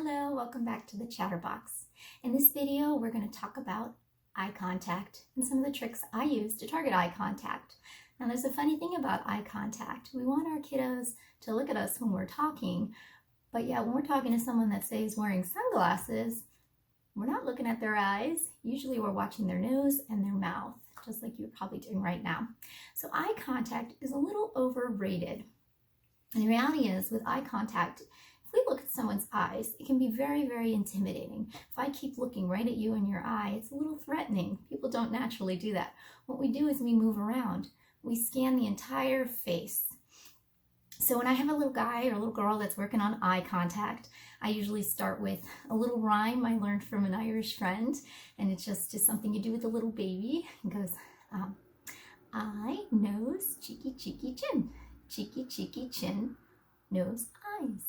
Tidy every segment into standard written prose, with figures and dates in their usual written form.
Hello, welcome back to the Chatterbox. In this video, we're going to talk about eye contact and some of the tricks I use to target eye contact. Now, there's a funny thing about eye contact. We want our kiddos to look at us when we're talking, but yeah, when we're talking to someone that say is wearing sunglasses, we're not looking at their eyes. Usually we're watching their nose and their mouth, just like you're probably doing right now. So eye contact is a little overrated. And the reality is, with eye contact, if we look at someone's eyes, it can be very, very intimidating. If I keep looking right at you in your eye, it's a little threatening. People don't naturally do that. What we do is we move around. We scan the entire face. So when I have a little guy or a little girl that's working on eye contact, I usually start with a little rhyme I learned from an Irish friend, and it's just something you do with a little baby. It goes, eye, nose, cheeky, cheeky, chin. Cheeky, cheeky, chin, nose, eyes.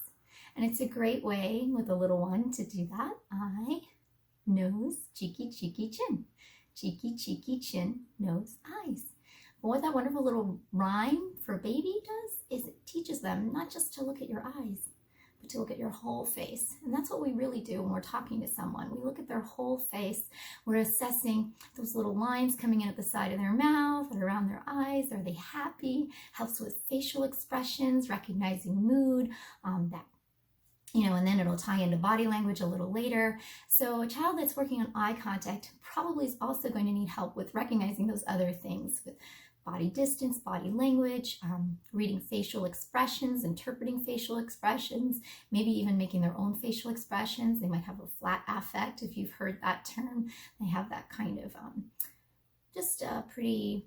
And it's a great way with a little one to do that. Eye, nose, cheeky, cheeky, chin. Cheeky, cheeky, chin, nose, eyes. But what that wonderful little rhyme for a baby does is it teaches them not just to look at your eyes, but to look at your whole face. And that's what we really do when we're talking to someone. We look at their whole face. We're assessing those little lines coming in at the side of their mouth or around their eyes. Are they happy? Helps with facial expressions, recognizing mood, and then it'll tie into body language a little later. So a child that's working on eye contact probably is also going to need help with recognizing those other things, with body distance, body language, reading facial expressions, interpreting facial expressions, maybe even making their own facial expressions. They might have a flat affect, if you've heard that term. They have that kind of just a pretty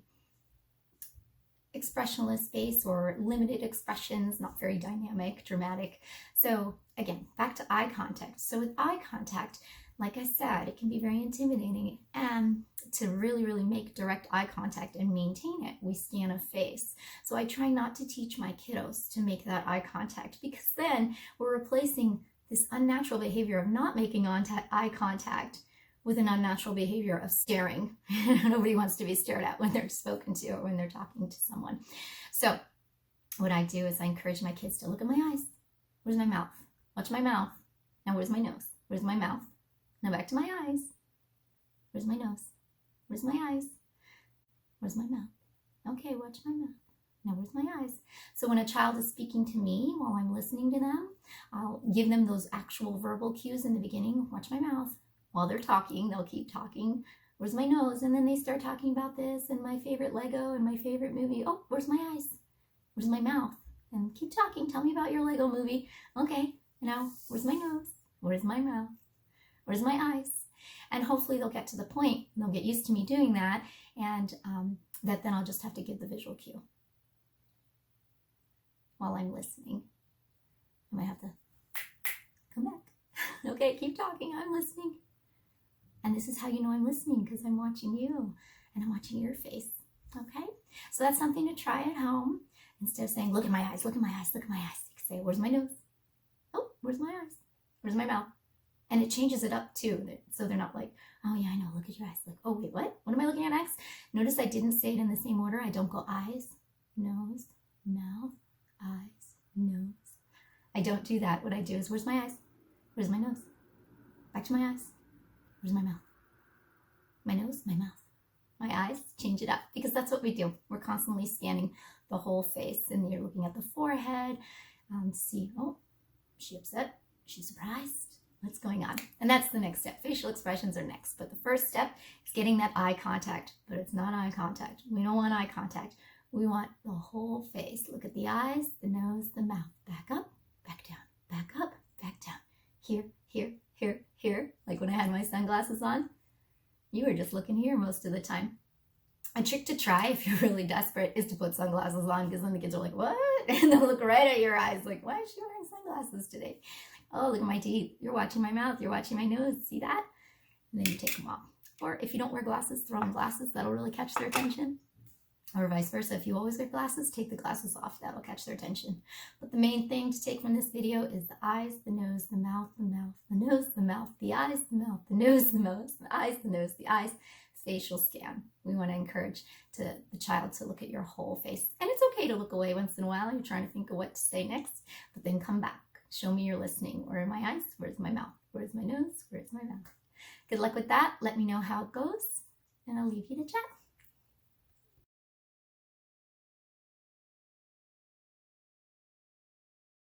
expressionless face or limited expressions, not very dynamic, dramatic. So again, back to eye contact. So with eye contact, like I said, it can be very intimidating, and to really make direct eye contact and maintain it, we scan a face. So I try not to teach my kiddos to make that eye contact, because then we're replacing this unnatural behavior of not making eye contact with an unnatural behavior of staring. Nobody wants to be stared at when they're spoken to or when they're talking to someone. So what I do is I encourage my kids to look at my eyes. Where's my mouth? Watch my mouth. Now where's my nose? Where's my mouth? Now back to my eyes. Where's my nose? Where's my eyes? Where's my mouth? Okay, watch my mouth. Now where's my eyes? So when a child is speaking to me while I'm listening to them, I'll give them those actual verbal cues in the beginning. Watch my mouth. While they're talking, they'll keep talking. Where's my nose? And then they start talking about this and my favorite Lego and my favorite movie. Oh, where's my eyes? Where's my mouth? And keep talking. Tell me about your Lego movie. Okay, now where's my nose? Where's my mouth? Where's my eyes? And hopefully they'll get to the point, and they'll get used to me doing that, and that then I'll just have to give the visual cue while I'm listening. I might have to come back. Okay, keep talking, I'm listening. And this is how you know I'm listening, because I'm watching you and I'm watching your face. Okay? So that's something to try at home. Instead of saying, look at my eyes, look at my eyes, look at my eyes. You can say, where's my nose? Oh, where's my eyes? Where's my mouth? And it changes it up too. So they're not like, oh yeah, I know, look at your eyes. Like, oh wait, what? What am I looking at next? Notice I didn't say it in the same order. I don't go eyes, nose, mouth, eyes, nose. I don't do that. What I do is, where's my eyes? Where's my nose? Back to my eyes. Where's my mouth? My nose, my mouth, my eyes. Change it up, because that's what we do. We're constantly scanning the whole face, and you're looking at the forehead, see, oh, is she upset? Is she surprised? What's going on? And that's the next step. Facial expressions are next. But the first step is getting that eye contact. But it's not eye contact. We don't want eye contact. We want the whole face. Look at the eyes, the nose, the mouth. Back up, back down, back up, back down. Here, here, here, here. Like when I had my sunglasses on. You were just looking here most of the time. A trick to try if you're really desperate is to put sunglasses on, because then the kids are like, what? And they'll look right at your eyes like, why is she wearing sunglasses today? Oh, look at my teeth. You're watching my mouth. You're watching my nose. See that? And then you take them off. Or if you don't wear glasses, throw on glasses. That'll really catch their attention. Or vice versa. If you always wear glasses, take the glasses off. That'll catch their attention. But the main thing to take from this video is the eyes, the nose, the mouth, the mouth, the nose, the mouth, the eyes, the mouth, the nose, the nose, the eyes, the nose, the eyes. Facial scan. We want to encourage the child to look at your whole face. And it's okay to look away once in a while. You're trying to think of what to say next, but then come back. Show me you're listening. Where are my eyes? Where's my mouth? Where's my nose? Where's my mouth? Good luck with that. Let me know how it goes, and I'll leave you to chat.